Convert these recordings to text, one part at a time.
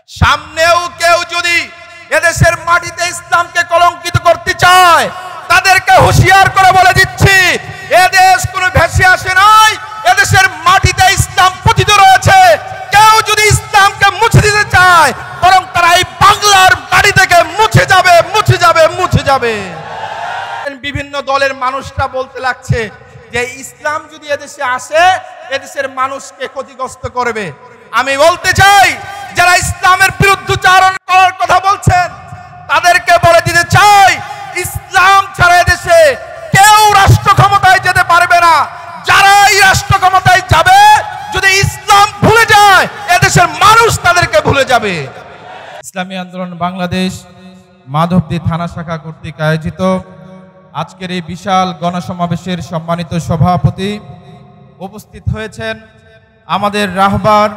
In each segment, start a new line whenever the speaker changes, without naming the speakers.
সামনেও কেউ যদি এদেশের মাটিতে ইসলামকে কলঙ্কিত করতে চায় তাদেরকে হুঁশিয়ার করে বলে দিচ্ছি, এদেশ কোনো ভেসে আসে নাই, এদেশের মাটিতে ইসলাম পতিত রয়েছে। কেউ যদি ইসলামকে মুছে দিতে চায় বরং তারা এই বাংলার মাটি থেকে মুছে যাবে, মুছে যাবে, মুছে যাবে। বিভিন্ন দলের মানুষরা বলতে লাগছে যে ইসলাম যদি এদেশে আসে এদেশের মানুষকে ক্ষতিগ্রস্ত করবে। আমি বলতে চাই, যারা ইসলামের বিরুদ্ধচারণ করার কথা বলছেন তাদেরকে বলে দিতে চাই, ইসলাম ছাড়া এদেশে কেউ রাষ্ট্র ক্ষমতায় যেতে পারবে না। যারা এই রাষ্ট্র ক্ষমতায় যাবে যদি ইসলাম ভুলে যায় এদেশের মানুষ তাদেরকে ভুলে যাবে।
ইসলামী আন্দোলন বাংলাদেশ মাধবদী থানা শাখা কর্তৃক আয়োজিত আজকের এই বিশাল গণসমাবেশের সম্মানিত সভাপতি উপস্থিত হয়েছেন আমাদের রাহবার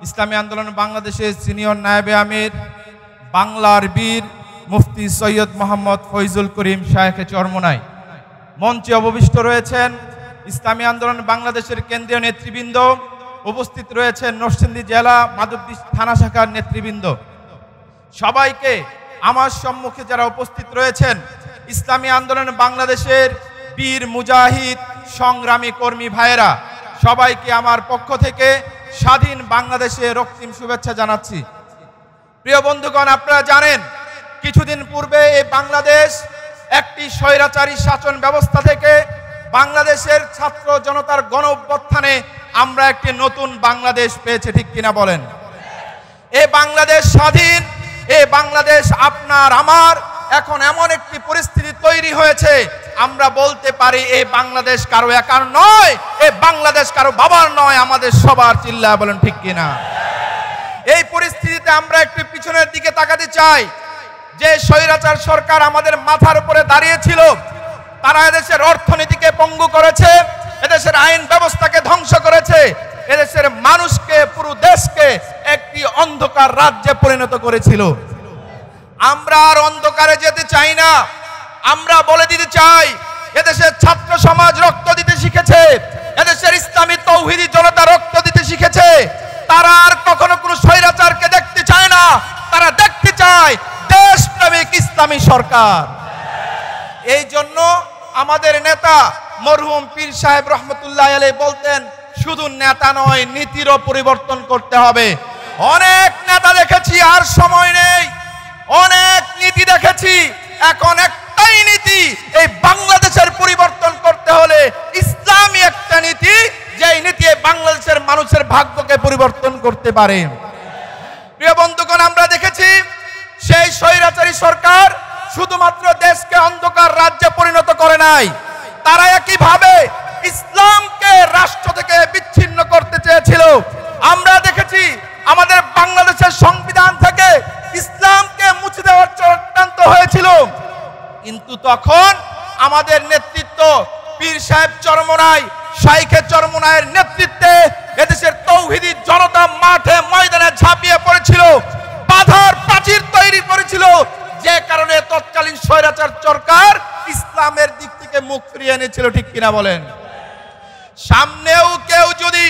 ইসলামী আন্দোলন বাংলাদেশের সিনিয়র নায়েবে আমির বাংলার বীর মুফতি সৈয়দ মোহাম্মদ ফয়জুল করিম শায়েখে চরমোনাই। মঞ্চে অবশিষ্ট রয়েছেন ইসলামী আন্দোলন বাংলাদেশের কেন্দ্রীয় নেতৃবৃন্দ, উপস্থিত রয়েছেন নরসিংদী জেলা মাধবদী থানা শাখার নেতৃবৃন্দ। সবাইকে আমার সম্মুখে যারা উপস্থিত রয়েছেন ইসলামী আন্দোলন বাংলাদেশের বীর মুজাহিদ সংগ্রামী কর্মী ভাইয়েরা, সবাইকে আমার পক্ষ থেকে স্বাধীন বাংলাদেশে রক্তিম শুভেচ্ছা জানাচ্ছি। প্রিয় বন্ধুগণ, আপনারা জানেন কিছুদিন পূর্বে এই বাংলাদেশ একটি স্বৈরাচারী শাসন ব্যবস্থা থেকে বাংলাদেশের ছাত্র জনতার গণ অভ্যুত্থানে আমরা একটি নতুন বাংলাদেশ পেয়েছি, ঠিক কিনা বলেন? এই বাংলাদেশ স্বাধীন, এই বাংলাদেশ আপনার আমার। এখন এমন একটি পরিস্থিতি তৈরি হয়েছে আমরা বলতে পারি এই বাংলাদেশ কারো একার নয়, এই বাংলাদেশ কারো বাবার নয়, আমাদের সবার। চিল্লায় বলেন ঠিক কিনা? এই পরিস্থিতিতে আমরা একটু পিছনের দিকে তাকাতে চাই। যে স্বৈরাচার সরকার আমাদের মাথার উপরে দাঁড়িয়েছিল তারা এদেশের অর্থনীতিকে পঙ্গু করেছে, এদেশের আইন ব্যবস্থাকে ধ্বংস করেছে, এদেশের মানুষকে, পুরো দেশকে একটি অন্ধকার রাজ্যে পরিণত করেছিল। আমরা আর অন্ধকারে যেতে চাই না। আমরা বলে দিতে চাই, এদেশের ছাত্র সমাজ রক্ত দিতে শিখেছে, এদেশের ইসলামী তৌহিদি জনতা রক্ত দিতে শিখেছে। তারা আর কখনো কোনো স্বৈরাচারকে দেখতে চায় না, তারা দেখতে চায় দেশপ্রেমিক ইসলামী সরকার। এই জন্য আমাদের নেতা মরহুম পীর সাহেব রহমতুল্লাহ আলাইহি বলতেন, শুধু নেতা নয় নীতিরও পরিবর্তন করতে হবে। অনেক নেতা দেখেছি, আর সময় নেই। অনেক নীতি দেখেছি, এখন একটাই নীতি, এই বাংলাদেশের পরিবর্তন করতে হলে ইসলামী একটা নীতি, যেই নীতি বাংলাদেশের মানুষের ভাগ্যকে পরিবর্তন করতে পারে। প্রিয় বন্ধুগণ, আমরা দেখেছি সেই স্বৈরাচারী সরকার শুধুমাত্র দেশকে অন্ধকার রাজ্যে পরিণত করে নাই, তারা একইভাবে ইসলামকে রাষ্ট্র থেকে বিচ্ছিন্ন করতে চেয়েছিল। আমরা দেখেছি আমাদের বাংলাদেশের সংবিধান থেকে ইসলামকে মুছে দেওয়ার চক্রান্ত হয়েছিল, কিন্তু তখন আমাদের নেতৃত্ব পীর সাহেব চরমোনাই, শাইখে চরমোনাইয়ের নেতৃত্বে এদেশের তৌহিদি জনতা মাঠে ময়দানে ঝাঁপিয়ে পড়েছিল, বাধার প্রাচীর তৈরি করেছিল, যে কারণে তৎকালীন স্বৈরাচার সরকার ইসলামের দিক থেকে মুখ ফিরিয়ে এনেছিল, ঠিক কিনা বলেন? সামনেও কেউ যদি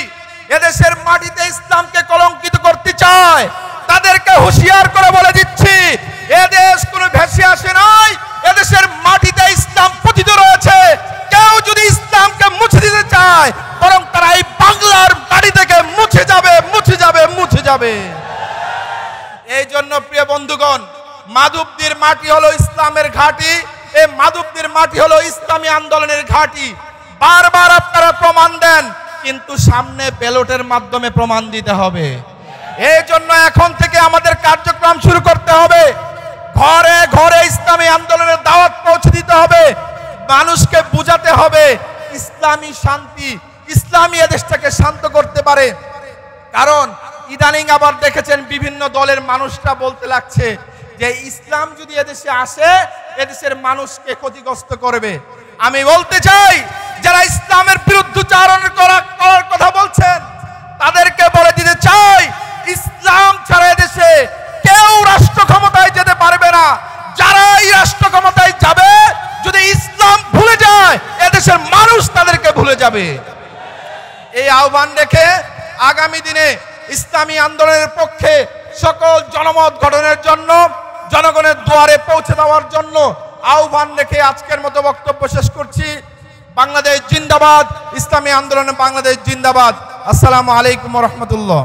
এদেশের মাটিতে ইসলামকে কলঙ্কিত করতে চায় তাদেরকে হুঁশিয়ার করে বলে দিচ্ছি, এদেশ কোনো ভেসে আসে নাই, এদেশের মাটিতে ইসলাম পতিত রয়েছে। কেউ যদি ইসলামকে মুছে দিতে চায় বরং তারা এই বাংলার মাটি থেকে মুছে যাবে, মুছে যাবে, মুছে যাবে। এই জন্য প্রিয় বন্ধুগণ, মাধবদীর মাটি হলো ইসলামের ঘাঁটি, এই মাধবদীর মাটি হলো ইসলামী আন্দোলনের ঘাঁটি। বারবার আপনারা প্রমাণ দেন, কিন্তু সামনে ব্যালটের মাধ্যমে প্রমাণ দিতে হবে। এই জন্য এখন থেকে আমাদের কার্যক্রম শুরু করতে হবে, ঘরে ঘরে ইসলামী আন্দোলনের দাওয়াত পৌঁছে দিতে হবে, মানুষকে বুঝাতে হবে ইসলামী শান্তি, ইসলামী দেশটাকে শান্ত করতে পারে। কারণ ইদানিং আবার দেখেছেন বিভিন্ন দলের মানুষরা বলতে লাগছে যে ইসলাম যদি এদেশে আসে এদেশের মানুষকে ক্ষতিগ্রস্ত করবে। আমি বলতে চাই, যারা ইসলামের বিরুদ্ধচারণ করার কথা বলছেন তাদেরকে বলে দিতে চাই, ইসলাম ছাড়া এদেশে কেউ রাষ্ট্র ক্ষমতায় যেতে পারবে না। যারা এই রাষ্ট্র ক্ষমতায় যাবে যদি ইসলাম ভুলে যায় এদেশের মানুষ তাদেরকে ভুলে যাবে। এই আহ্বান রেখে আগামী দিনে ইসলামী আন্দোলনের পক্ষে
সকল জনমত গঠনের জন্য, জনগণের দুয়ারে পৌঁছে দেওয়ার জন্য আহ্বান রেখে আজকের মতো বক্তব্য শেষ করছি। বাংলাদেশ জিন্দাবাদ, ইসলামী আন্দোলন বাংলাদেশ জিন্দাবাদ। আসসালামু আলাইকুম ওয়া রাহমাতুল্লাহ।